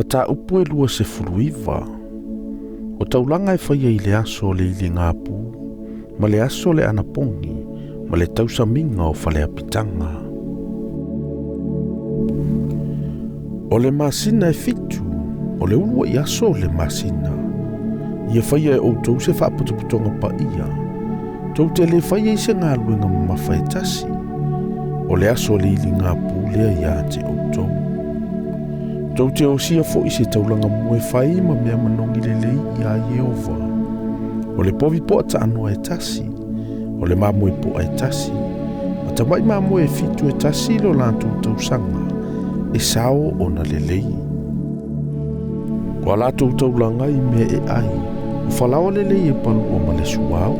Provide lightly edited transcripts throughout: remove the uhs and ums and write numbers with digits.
Mata upu e lua se furuiva. O taulanga e whaia i le aso le ili ngāpū, ma le aso le anapongi, ma le tausaminga o whale apitanga. O le masina e fitu, o le ulua i aso le masina. Ia whaia e outou se whaaputuputonga pa ia. Tau te le whaia i se ngā luenga mawhaitasi. O le aso le ili ngāpū lea ia te outou. Tau te o sia fo i se taulanga mue whai ma mea manongi le lei i a Yehova. O le povi po ata anua e tasi, o le mamue po e tasi, ma tamai mamue e fitu e tasi lo lantou tausanga, e sao o na le lei. Kwa latou taulanga i mea e ai, o whalawa le lei e palua ma le suau,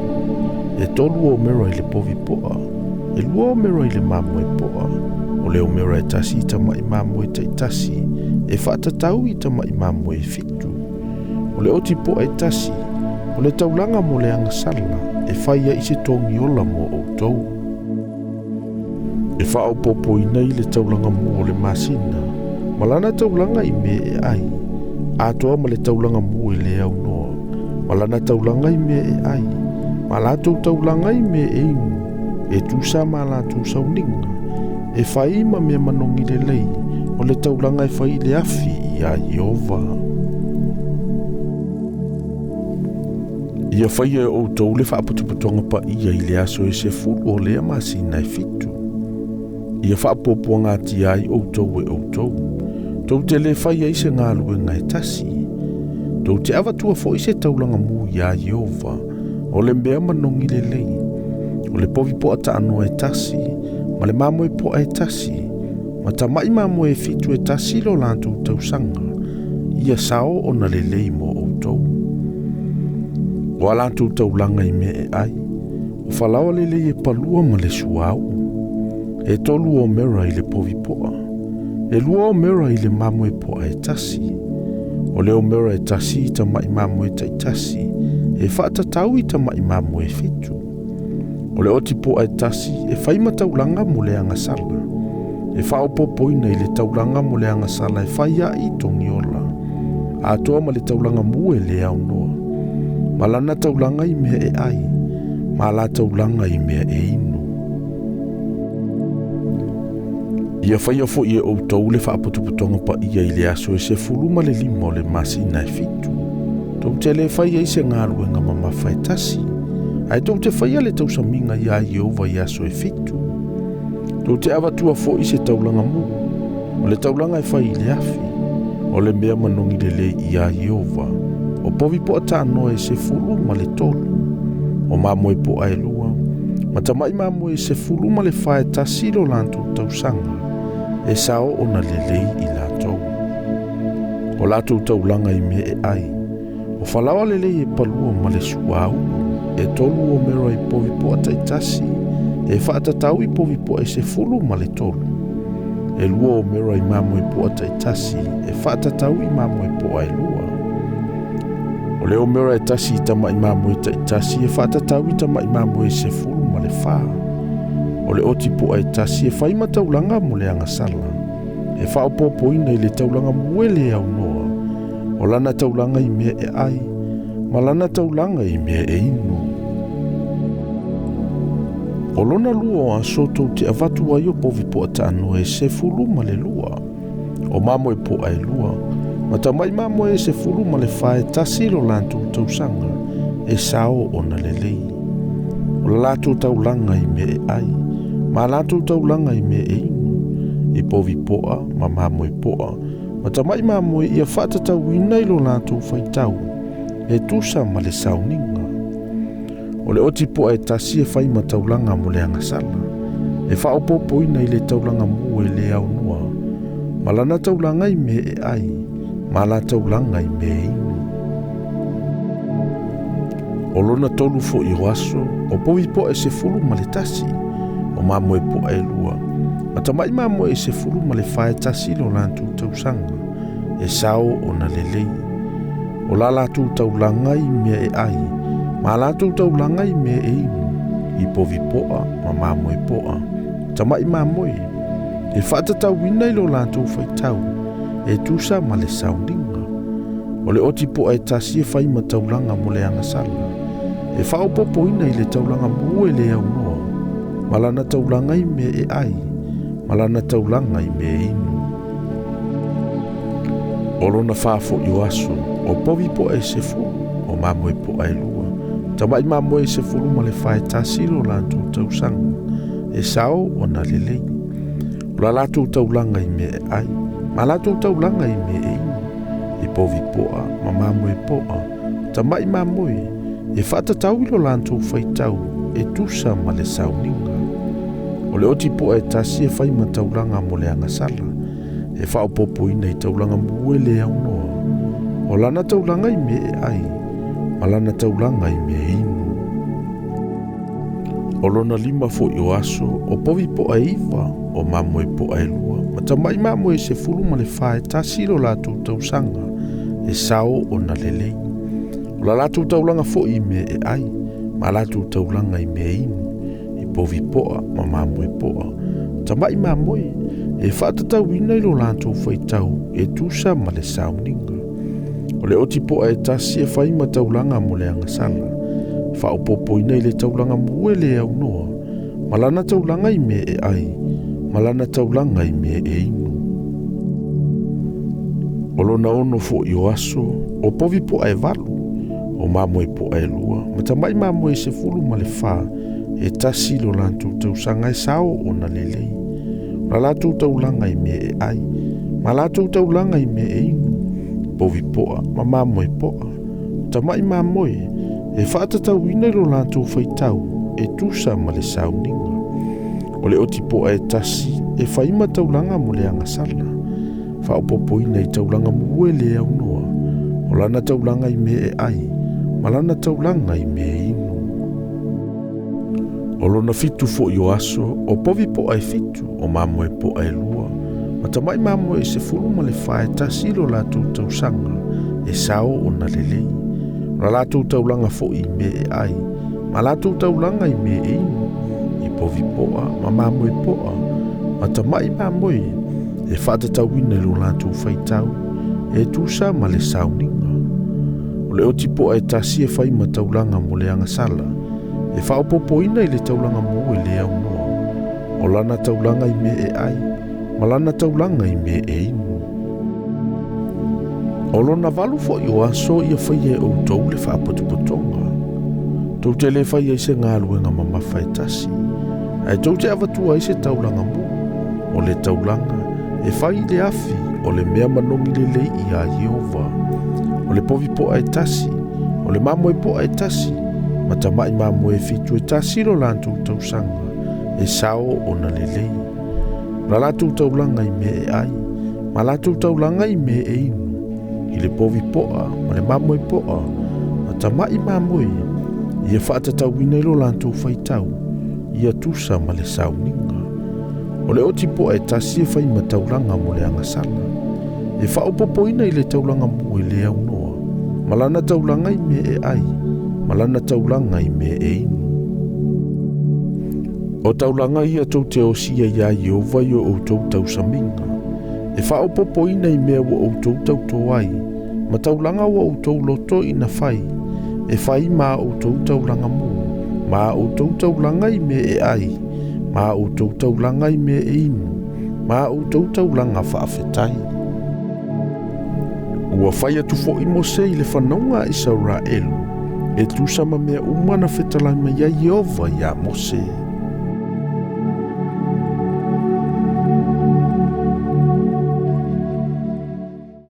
e tolu o mera i le povi poa, e lua o mera i le mamue poa, o le o mera e tasi i tamai mamue te tasi, e whaatatau i tamai mamue e fitu. O le oti po e tasi, o le taulanga mo le angasala, e whaia i se tongi ola mo outou. E whao popo i nei le taulanga mo o le masina, malana taulanga i me e ai, atoa ma le taulanga mo e le au noa, malana taulanga i me e ai, malatou taulanga i me e inu, e tusa malatou sauninga, e whai ma mea manongi le lei, o le taulanga e whai le afi i a Yehova. Ia whai e outou le whaaputuputonga pa ia i le aso e se fulu o lea masina e fitu. Ia whaapopua ngāti ai outou e outou. Tau te le whai e se ngā luenga e tasi. Tau te awatua fo i se taulanga mu i a Yehova, o le mbea manongi le lei. O le povi po ata anua e tasi, ma le mamoe po e tasi, ma tamai mamoe e fitu e tasi lo lantou tausanga, ia sao o na le lei mo outou. O a lantou taulanga i me e ai, o whalawa le lei e palua ma le suau, e tolu o mera i le povi poa, e lua o mera i le mamoe po e tasi, o le o mera e tasi i tamai mamoe te tasi, e whaatatau i tamai mamoe e fitu. O le oti po e tasi, e whaima taulanga mo le angasala, e whaopopoina i le taulanga mo le angasala e whaia i tongi ola, a toa ma le taulanga mu e le au noa, malana taulanga i mea e ai, ma la taulanga i mea e inu. Ia whaia fo i e outou le whaaputuputonga pa ia i le aso e se fuluma le lima o le masina e fitu. Tau te le whaia i se ngāruenga ma mawhaitasi, ai tau te whaia le tausaminga i a Yehova i aso e fitu. Tau te awatua fo i se taulanga mu, o le taulanga e whai i le afi, o le mea manongi le le i a Yehova, o povi po ata anoa e se fulu ma le tolu, o mamoe po a e lua, ma tamai mamoe e se fulu ma le whae tasilo lantou tausanga, e sao o na le lei i lantou. O latou taulanga i me e ai, o whalawa le lei e palua ma le suau, e tolu o mera i povi po ata i tasi, e whaatatau i povi po e se fulu ma le tolu. E lua o mera i mamoe po ata i tasi, e whaatatau i mamoe po a e lua. O leo mera e tasi i tama i mamoe ta i tasi, e whaatatau i tama i mamoe e se fulu ma le wha. O le oti po a i tasi, e whaima taulanga mo le angasala. E whaopopoina i le taulanga mue le au noa. O lana taulanga i mea e ai, ma lana taulanga i mea e inu. O lona lua o aso tau te avatu ai o povi po ata anua e se fulu ma le lua. O mamoe po a e lua, ma tamai mamoe e se fulu ma le whae tasi lo lantou tausanga, e sao o na le lei. O latou taulanga i me e ai, ma latou taulanga i me e inu, i povi poa, ma mamoe poa, ma tamai mamoe ia whaatatau ina i lo lantou faitau, e tusa ma le sauninga. O le oti po e tasi e whaima taulanga mo le angasala, e whaopopoina i le taulanga mu e le au noa, ma lana taulanga i me e ai, ma la taulanga i me e inu. O lona tolu fo i roaso, o povi po e se fulu ma le tasi, o mamoe po e lua, ma tamai mamoe e se fulu ma le whae tasi lo lantou tausanga, e sao o na le lei. O la latou taulanga i me e ai, ma latou taulanga i me e inu, i povi poa, ma mamoe poa, tamai mamoe, e whaatatau ina i lo lantou faitau, e tusa ma le sauninga. O le oti po ai tasi e whai ma taulanga mo le angasala. E whaopopoina i le taulanga mua le au noa. Malana taulanga i me e ai. Malana taulanga i me e inu. O lona whafo i aso, o povi po ai se fu, o mamoe po ai lua. Tamai mamoe se fulu ma le whae tasiro lanto tausanga. E sao o na lelei. La lato taulanga i me e ai. Ma lato taulanga i me e inu. E povi poa, ma mamoe poa. Tamai mamoe, e whata tau ilo lanto whaitau, e tusa ma le sauninga. O le oti poa e tasi e whai ma taulanga mo le angasala. E whaopopoina i taulanga mua le au noa. O lana taulanga i me e ai. Ma lana taulanga i me e inu. O lona lima fo i o aso, o povi po a iwa, o mamoe po a elua. Ma tamai mamoe se fulu ma le whae tasiro lato tausanga, e sao o na lelei. O la lato taulanga fo i me e ai, ma lato taulanga i me e inu. I povi po a, ma mamoe po a. Tamai mamoe, e whatatauina i lo lato whaitau, e tusa ma le sauninga. O le oti po a e tasi e whai ma taulanga mo le angasala. Whaopopoina i le taulanga mua le au noa. Malana taulanga i me e ai. Malana taulanga i me e inu. O lona ono fo i o aso, o povi po ai valu, o mamoe po ai lua. Ma tamai mamoe se fulu ma le wha, e tasi lo lantu tausanga e sao o na lelei. La latu taulanga i me e ai. Ma latu taulanga i me e inu. Povi poa, ma mamoe poa. Tamai mamoe, e whaatatauina i lo lantou whaitau, e tusa ma le sauninga. O le oti po e tasi, e whaima taulanga mo le angasala. Whaopopoina i taulanga mua le au noa. O lana taulanga i me e ai, ma lana taulanga i me e inu. O lona fitu fo i o aso, o povi po ai fitu, o mamoe po ai lua. Ma tamai mamoe se fulu ma le whae tasi lo latou tausanga, e sao o na lelei. La latou taulanga fo i me e ai, ma latou taulanga i me e inu. I povi poa, ma mamoe poa, ma tamai mamoe, e whatatauina i lo latou whaitau, e tusa ma le sauninga. O le oti poa e tasi e whai ma taulanga mo le angasala, e whaopopoina i le taulanga mo e le au noa. O lana taulanga i me e ai, ma lana taulanga i me e inu. O lona valu fo i o aso ia whaia e o tau le whaapotupotonga. Tau te le whaia i se ngāluenga ma mawhai tasi. Ai tau te avatua i se taulanga mo. O le taulanga, e whai le afi o le mea manongi le lei i a Jehova. O le povi po ai tasi, o le mamoe po ai tasi, ma tamai mamoe fitu e tasi lo lantou tausanga, e sao o na le lei. La latou taulanga i me e ai, ma latou taulanga i me e inu. I le povi poa, ma le mamoe poa, ma tamai mamoe, ia whaatatauina i lo lantou whaitau, ia tusa ma le sauninga. O le oti poa e tasi e whai ma taulanga mo le angasala. E whaopopoina i le taulanga mo e le au noa, ma lana taulanga i me e ai, ma lana taulanga i me e inu. O taulanga ia tau te osia ia Jehova i o outou tausaminga. E whaopopoina i mea wa outou tautoai, ma taulanga wa outou loto i na whai, e whai ma outou taulanga mo, ma outou taulanga i me e ai, ma outou taulanga i me e inu, ma outou taulanga whaafetai. Ua whai atu fo i Mose i le whanaunga i Sauraelu, e tusama mea umana whetalai mai a Jehova ia Mose.